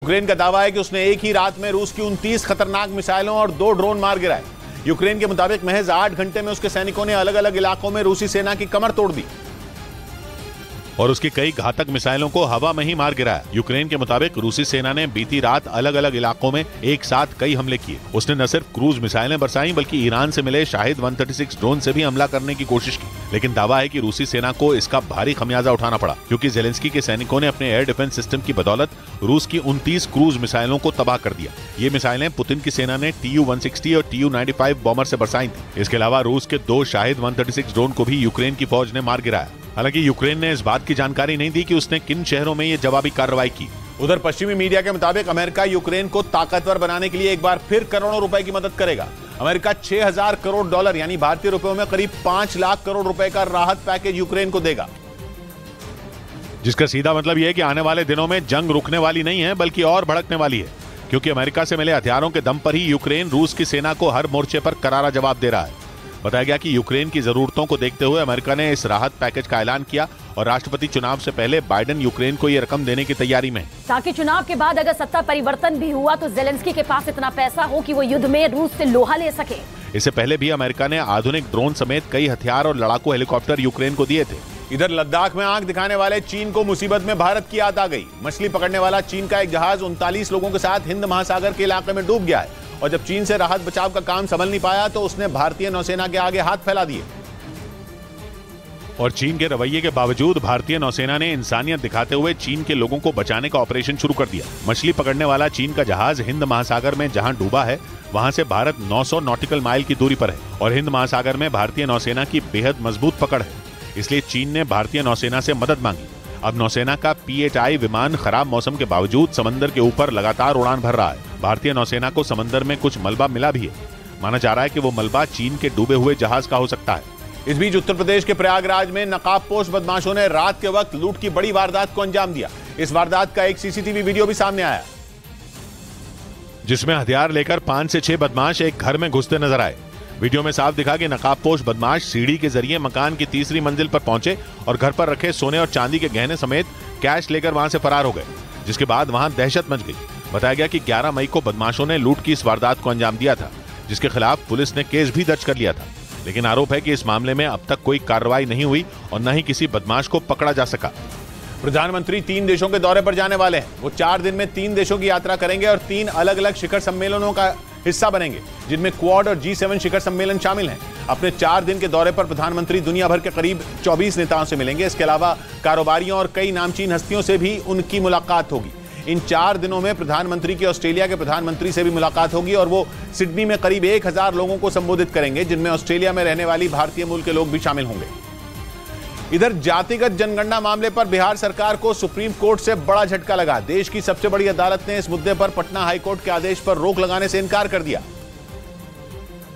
Ukraine का दावा है कि उसने एक ही रात में रूस की 29 खतरनाक मिसाइलों और 2 ड्रोन मार गिराए। यूक्रेन के मुताबिक महज 8 घंटे में उसके सैनिकों ने अलग अलग इलाकों में रूसी सेना की कमर तोड़ दी और उसकी कई घातक मिसाइलों को हवा में ही मार गिराया। यूक्रेन के मुताबिक रूसी सेना ने बीती रात अलग अलग इलाकों में एक साथ कई हमले किए। उसने न सिर्फ क्रूज मिसाइलें बरसाई बल्कि ईरान से मिले शाहिद 136 ड्रोन से भी हमला करने की कोशिश की। लेकिन दावा है कि रूसी सेना को इसका भारी खमियाजा उठाना पड़ा, क्योंकि जेलेंस्की के सैनिकों ने अपने एयर डिफेंस सिस्टम की बदौलत रूस की 29 क्रूज मिसाइलों को तबाह कर दिया। ये मिसाइलें पुतिन की सेना ने TU-160 और TU-95 बॉम्बर से बरसाई थी। इसके अलावा रूस के 2 शाहिद 136 ड्रोन को भी यूक्रेन की फौज ने मार गिराया। हालांकि यूक्रेन ने इस बात की जानकारी नहीं दी कि उसने किन शहरों में ये जवाबी कार्रवाई की। उधर पश्चिमी मीडिया के मुताबिक अमेरिका यूक्रेन को ताकतवर बनाने के लिए एक बार फिर करोड़ों रुपए की मदद करेगा। अमेरिका 6000 करोड़ डॉलर यानी भारतीय रुपयों में करीब 5 लाख करोड़ रुपए का राहत पैकेज यूक्रेन को देगा, जिसका सीधा मतलब यह है कि आने वाले दिनों में जंग रुकने वाली नहीं है बल्कि और भड़कने वाली है, क्योंकि अमेरिका से मिले हथियारों के दम पर ही यूक्रेन रूस की सेना को हर मोर्चे पर करारा जवाब दे रहा है। बताया गया कि यूक्रेन की जरूरतों को देखते हुए अमेरिका ने इस राहत पैकेज का ऐलान किया और राष्ट्रपति चुनाव से पहले बाइडेन यूक्रेन को ये रकम देने की तैयारी में है, ताकि चुनाव के बाद अगर सत्ता परिवर्तन भी हुआ तो जेलेंस्की के पास इतना पैसा हो कि वो युद्ध में रूस से लोहा ले सके। इससे पहले भी अमेरिका ने आधुनिक ड्रोन समेत कई हथियार और लड़ाकू हेलीकॉप्टर यूक्रेन को दिए थे। इधर लद्दाख में आंख दिखाने वाले चीन को मुसीबत में भारत की याद आ गई। मछली पकड़ने वाला चीन का एक जहाज 39 लोगों के साथ हिंद महासागर के इलाके में डूब गया है और जब चीन से राहत बचाव का काम संभल नहीं पाया तो उसने भारतीय नौसेना के आगे हाथ फैला दिए। और चीन के रवैये के बावजूद भारतीय नौसेना ने इंसानियत दिखाते हुए चीन के लोगों को बचाने का ऑपरेशन शुरू कर दिया। मछली पकड़ने वाला चीन का जहाज हिंद महासागर में जहां डूबा है वहां से भारत 900 नॉटिकल माइल की दूरी पर है और हिंद महासागर में भारतीय नौसेना की बेहद मजबूत पकड़ है। इसलिए चीन ने भारतीय नौसेना से मदद मांगी। अब नौसेना का P-8I विमान खराब मौसम के बावजूद समंदर के ऊपर लगातार उड़ान भर रहा है। भारतीय नौसेना को समंदर में कुछ मलबा मिला भी है। माना जा रहा है कि वो मलबा चीन के डूबे हुए जहाज का हो सकता है। इस बीच उत्तर प्रदेश के प्रयागराज में नकाबपोश बदमाशों ने रात के वक्त लूट की बड़ी वारदात को अंजाम दिया। इस वारदात का एक CCTV वीडियो भी सामने आया, जिसमें हथियार लेकर 5 से 6 बदमाश एक घर में घुसते नजर आए। वीडियो में साफ दिखा कि नकाबपोश बदमाश सीढ़ी के जरिए मकान की तीसरी मंजिल पर पहुंचे और घर पर रखे सोने और चांदी के गहने समेत कैश लेकर वहां से फरार हो गए, जिसके बाद वहां दहशत मच गई। बताया गया कि 11 मई को बदमाशों ने लूट की इस वारदात को अंजाम दिया था, जिसके खिलाफ पुलिस ने केस भी दर्ज कर लिया था। लेकिन आरोप है कि इस मामले में अब तक कोई कार्रवाई नहीं हुई और न ही किसी बदमाश को पकड़ा जा सका। प्रधानमंत्री 3 देशों के दौरे पर जाने वाले हैं। वो 4 दिन में 3 देशों की यात्रा करेंगे और 3 अलग अलग शिखर सम्मेलनों का हिस्सा बनेंगे, जिनमें क्वाड और G7 शिखर सम्मेलन शामिल हैं। अपने 4 दिन के दौरे पर प्रधानमंत्री दुनिया भर के करीब 24 नेताओं से मिलेंगे। इसके अलावा कारोबारियों और कई नामचीन हस्तियों से भी उनकी मुलाकात होगी। इन 4 दिनों में प्रधानमंत्री की ऑस्ट्रेलिया के प्रधानमंत्री से भी मुलाकात होगी और वो सिडनी में करीब 1000 लोगों को संबोधित करेंगे, जिनमें ऑस्ट्रेलिया में रहने वाली भारतीय मूल के लोग भी शामिल होंगे। इधर जातिगत जनगणना मामले पर बिहार सरकार को सुप्रीम कोर्ट से बड़ा झटका लगा। देश की सबसे बड़ी अदालत ने इस मुद्दे पर पटना हाईकोर्ट के आदेश पर रोक लगाने से इनकार कर दिया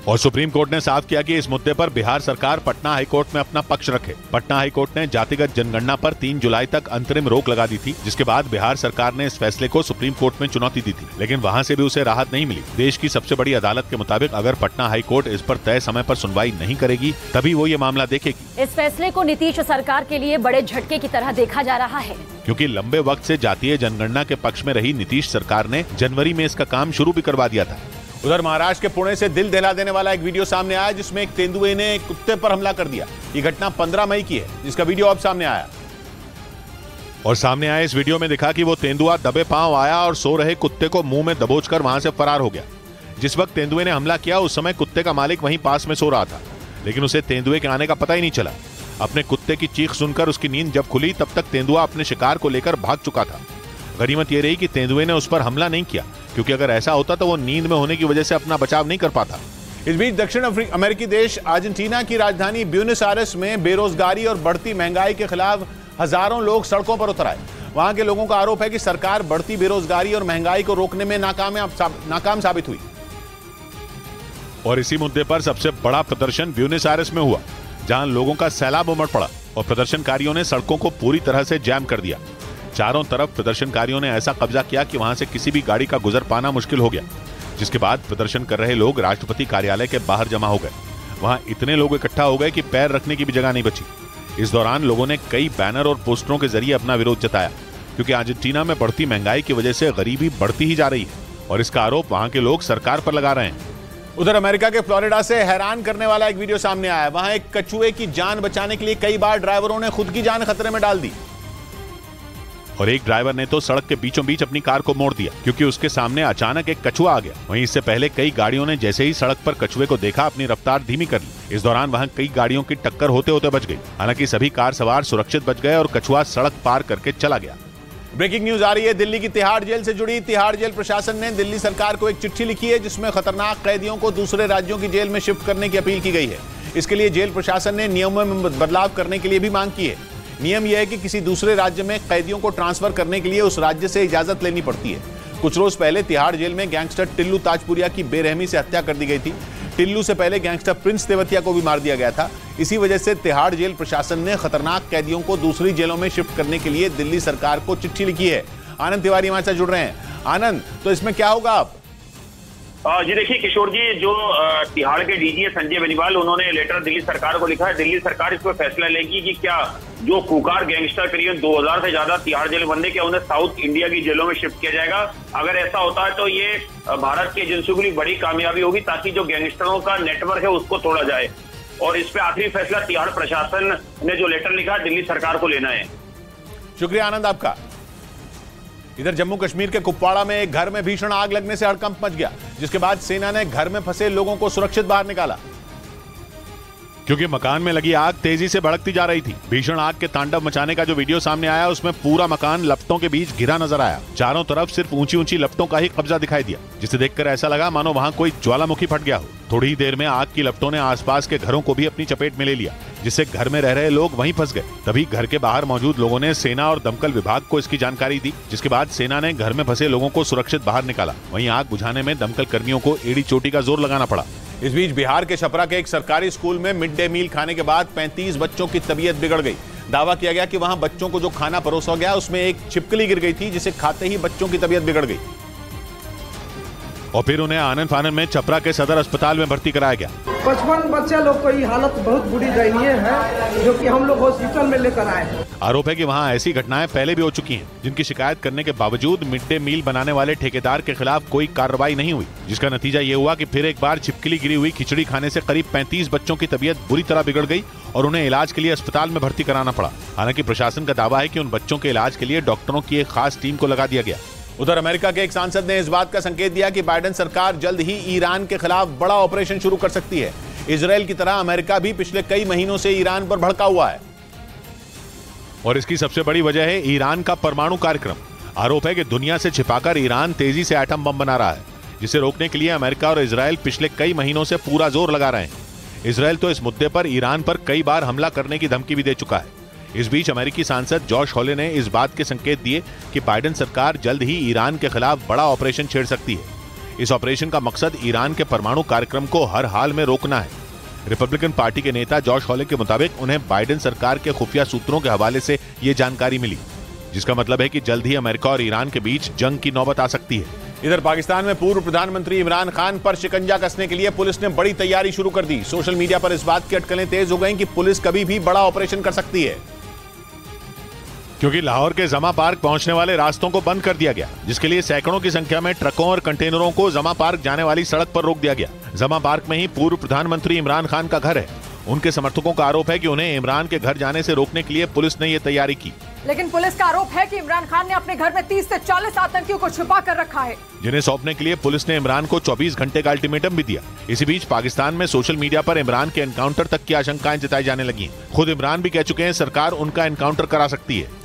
और सुप्रीम कोर्ट ने साफ किया कि इस मुद्दे पर बिहार सरकार पटना हाईकोर्ट में अपना पक्ष रखे। पटना हाईकोर्ट ने जातिगत जनगणना पर 3 जुलाई तक अंतरिम रोक लगा दी थी, जिसके बाद बिहार सरकार ने इस फैसले को सुप्रीम कोर्ट में चुनौती दी थी, लेकिन वहां से भी उसे राहत नहीं मिली। देश की सबसे बड़ी अदालत के मुताबिक अगर पटना हाईकोर्ट इस पर तय समय पर सुनवाई नहीं करेगी तभी वो ये मामला देखेगी। इस फैसले को नीतीश सरकार के लिए बड़े झटके की तरह देखा जा रहा है, क्योंकि लंबे वक्त से जातीय जनगणना के पक्ष में रही नीतीश सरकार ने जनवरी में इसका काम शुरू भी करवा दिया था। उधर महाराष्ट्र के पुणे से दिल दहला देने वाला एक वीडियो सामने आया, जिसमें एक तेंदुए ने एक कुत्ते पर हमला कर दिया। ये घटना 15 मई की है, जिसका वीडियो अब सामने आया और सामने आए इस वीडियो में दिखा कि वो तेंदुआ दबे पांव आया और सो रहे कुत्ते को मुंह में दबोचकर वहां से फरार हो गया। जिस वक्त तेंदुए ने हमला किया उस समय कुत्ते का मालिक वहीं पास में सो रहा था, लेकिन उसे तेंदुए के आने का पता ही नहीं चला। अपने कुत्ते की चीख सुनकर उसकी नींद जब खुली तब तक तेंदुआ अपने शिकार को लेकर भाग चुका था। गनीमत ये रही कि तेंदुए ने उस पर हमला नहीं किया, क्योंकि अगर ऐसा होता तो वो नींद में होने की वजह से अपना बचाव नहीं कर पाता। इस बीच दक्षिण अमेरिकी देश अर्जेंटीना की राजधानी ब्यूनस आयर्स में बेरोजगारी और बढ़ती महंगाई के खिलाफ हजारों लोग सड़कों पर उतर आए। वहां के लोगों का आरोप है कि सरकार बढ़ती बेरोजगारी और महंगाई को रोकने में नाकाम साबित हुई और इसी मुद्दे पर सबसे बड़ा प्रदर्शन ब्यूनस आयर्स में हुआ, जहां लोगों का सैलाब उमड़ पड़ा और प्रदर्शनकारियों ने सड़कों को पूरी तरह से जैम कर दिया। चारों तरफ प्रदर्शनकारियों ने ऐसा कब्जा किया कि वहां से किसी भी गाड़ी का गुजर पाना मुश्किल हो गया, जिसके बाद प्रदर्शन कर रहे लोग राष्ट्रपति कार्यालय के बाहर जमा हो गए। वहां इतने लोग इकट्ठा हो गए कि पैर रखने की भी जगह नहीं बची। इस दौरान लोगों ने कई बैनर और पोस्टरों के जरिए अपना विरोध जताया। क्योंकि अर्जेंटीना में बढ़ती महंगाई की वजह से गरीबी बढ़ती ही जा रही है और इसका आरोप वहां के लोग सरकार पर लगा रहे हैं। उधर अमेरिका के फ्लोरिडा से हैरान करने वाला एक वीडियो सामने आया है। वहां एक कछुए की जान बचाने के लिए कई बार ड्राइवरों ने खुद की जान खतरे में डाल दी और एक ड्राइवर ने तो सड़क के बीचों बीच अपनी कार को मोड़ दिया क्योंकि उसके सामने अचानक एक कछुआ आ गया। वहीं इससे पहले कई गाड़ियों ने जैसे ही सड़क पर कछुए को देखा अपनी रफ्तार धीमी कर ली। इस दौरान वहां कई गाड़ियों की टक्कर होते होते बच गई। हालांकि सभी कार सवार सुरक्षित बच गए और कछुआ सड़क पार करके चला गया। ब्रेकिंग न्यूज आ रही है दिल्ली की तिहाड़ जेल से जुड़ी। तिहाड़ जेल प्रशासन ने दिल्ली सरकार को एक चिट्ठी लिखी है जिसमें खतरनाक कैदियों को दूसरे राज्यों की जेल में शिफ्ट करने की अपील की गई है। इसके लिए जेल प्रशासन ने नियमों में बदलाव करने के लिए भी मांग की है। नियम यह है कि किसी दूसरे राज्य में कैदियों को ट्रांसफर करने के लिए उस राज्य से इजाजत लेनी पड़ती है। कुछ रोज पहले तिहाड़ जेल में गैंगस्टर टिल्लू ताजपुरिया की बेरहमी से हत्या कर दी गई थी। टिल्लू से पहले गैंगस्टर प्रिंस तेवतिया को भी मार दिया गया था। इसी वजह से तिहाड़ जेल प्रशासन ने खतरनाक कैदियों को दूसरी जेलों में शिफ्ट करने के लिए दिल्ली सरकार को चिट्ठी लिखी है। आनंद तिवारी हमारे साथ जुड़ रहे हैं। आनंद, तो इसमें क्या होगा अब? जी देखिए किशोर जी, जो तिहाड़ के डीजी संजय बेनीवाल, उन्होंने लेटर दिल्ली सरकार को लिखा है। दिल्ली सरकार इस पर फैसला लेगी कि क्या जो खुकार गैंगस्टर करीब 2000 से ज्यादा तिहाड़ जेल बंद है, क्या उन्हें साउथ इंडिया की जेलों में शिफ्ट किया जाएगा। अगर ऐसा होता है तो ये भारत की एजेंसियों के लिए बड़ी कामयाबी होगी ताकि जो गैंगस्टरों का नेटवर्क है उसको तोड़ा जाए। और इस पे आखिरी फैसला तिहाड़ प्रशासन ने जो लेटर लिखा है दिल्ली सरकार को लेना है। शुक्रिया आनंद आपका। इधर जम्मू कश्मीर के कुपवाड़ा में एक घर में भीषण आग लगने से हड़कंप मच गया, जिसके बाद सेना ने घर में फंसे लोगों को सुरक्षित बाहर निकाला क्योंकि मकान में लगी आग तेजी से भड़कती जा रही थी। भीषण आग के तांडव मचाने का जो वीडियो सामने आया उसमें पूरा मकान लपटों के बीच घिरा नजर आया। चारों तरफ सिर्फ ऊंची ऊंची लपटों का ही कब्जा दिखाई दिया, जिसे देखकर ऐसा लगा मानो वहां कोई ज्वालामुखी फट गया हो। थोड़ी ही देर में आग की लपटों ने आसपास के घरों को भी अपनी चपेट में ले लिया, जिससे घर में रह रहे लोग वहीं फंस गए। तभी घर के बाहर मौजूद लोगों ने सेना और दमकल विभाग को इसकी जानकारी दी, जिसके बाद सेना ने घर में फंसे लोगों को सुरक्षित बाहर निकाला। वहीं आग बुझाने में दमकल कर्मियों को एड़ी चोटी का जोर लगाना पड़ा। इस बीच बिहार के छपरा के एक सरकारी स्कूल में मिड डे मील खाने के बाद 35 बच्चों की तबीयत बिगड़ गई। दावा किया गया कि वहां बच्चों को जो खाना परोसा गया उसमें एक छिपकली गिर गई थी, जिसे खाते ही बच्चों की तबीयत बिगड़ गई और फिर उन्हें आनन फानन में छपरा के सदर अस्पताल में भर्ती कराया गया। 55 बच्चे लोग को ये हालत बहुत बुरी दयनीय है, जो कि हम लोग हॉस्पिटल में लेकर आए। आरोप है कि वहां ऐसी घटनाएं पहले भी हो चुकी हैं, जिनकी शिकायत करने के बावजूद मिड डे मील बनाने वाले ठेकेदार के खिलाफ कोई कार्रवाई नहीं हुई, जिसका नतीजा ये हुआ कि फिर एक बार छिपकली गिरी हुई खिचड़ी खाने से करीब 35 बच्चों की तबीयत बुरी तरह बिगड़ गई और उन्हें इलाज के लिए अस्पताल में भर्ती कराना पड़ा। हालांकि प्रशासन का दावा है कि उन बच्चों के इलाज के लिए डॉक्टरों की एक खास टीम को लगा दिया गया। उधर अमेरिका के एक सांसद ने इस बात का संकेत दिया कि बाइडेन सरकार जल्द ही ईरान के खिलाफ बड़ा ऑपरेशन शुरू कर सकती है। इजरायल की तरह अमेरिका भी पिछले कई महीनों से ईरान पर भड़का हुआ है और इसकी सबसे बड़ी वजह है ईरान का परमाणु कार्यक्रम। आरोप है कि दुनिया से छिपाकर ईरान तेजी से एटम बम बना रहा है, जिसे रोकने के लिए अमेरिका और इजरायल पिछले कई महीनों से पूरा जोर लगा रहे हैं। इजरायल तो इस मुद्दे पर ईरान पर कई बार हमला करने की धमकी भी दे चुका है। इस बीच अमेरिकी सांसद जॉश हॉले ने इस बात के संकेत दिए कि बाइडेन सरकार जल्द ही ईरान के खिलाफ बड़ा ऑपरेशन छेड़ सकती है। इस ऑपरेशन का मकसद ईरान के परमाणु कार्यक्रम को हर हाल में रोकना है। रिपब्लिकन पार्टी के नेता जॉश हॉले के मुताबिक उन्हें बाइडेन सरकार के खुफिया सूत्रों के हवाले से ये जानकारी मिली, जिसका मतलब है कि जल्द ही अमेरिका और ईरान के बीच जंग की नौबत आ सकती है। इधर पाकिस्तान में पूर्व प्रधानमंत्री इमरान खान पर शिकंजा कसने के लिए पुलिस ने बड़ी तैयारी शुरू कर दी। सोशल मीडिया पर इस बात की अटकलें तेज हो गई कि पुलिस कभी भी बड़ा ऑपरेशन कर सकती है, क्योंकि लाहौर के जमा पार्क पहुंचने वाले रास्तों को बंद कर दिया गया, जिसके लिए सैकड़ों की संख्या में ट्रकों और कंटेनरों को जमा पार्क जाने वाली सड़क पर रोक दिया गया। जमा पार्क में ही पूर्व प्रधानमंत्री इमरान खान का घर है। उनके समर्थकों का आरोप है कि उन्हें इमरान के घर जाने से रोकने के लिए पुलिस ने ये तैयारी की। लेकिन पुलिस का आरोप है कि इमरान खान ने अपने घर में 30 से 40 आतंकियों को छुपा कर रखा है, जिन्हें सौंपने के लिए पुलिस ने इमरान को 24 घंटे का अल्टीमेटम भी दिया। इसी बीच पाकिस्तान में सोशल मीडिया पर इमरान के एनकाउंटर तक की आशंकाएं जताई जाने लगी। खुद इमरान भी कह चुके हैं सरकार उनका एनकाउंटर करा सकती है।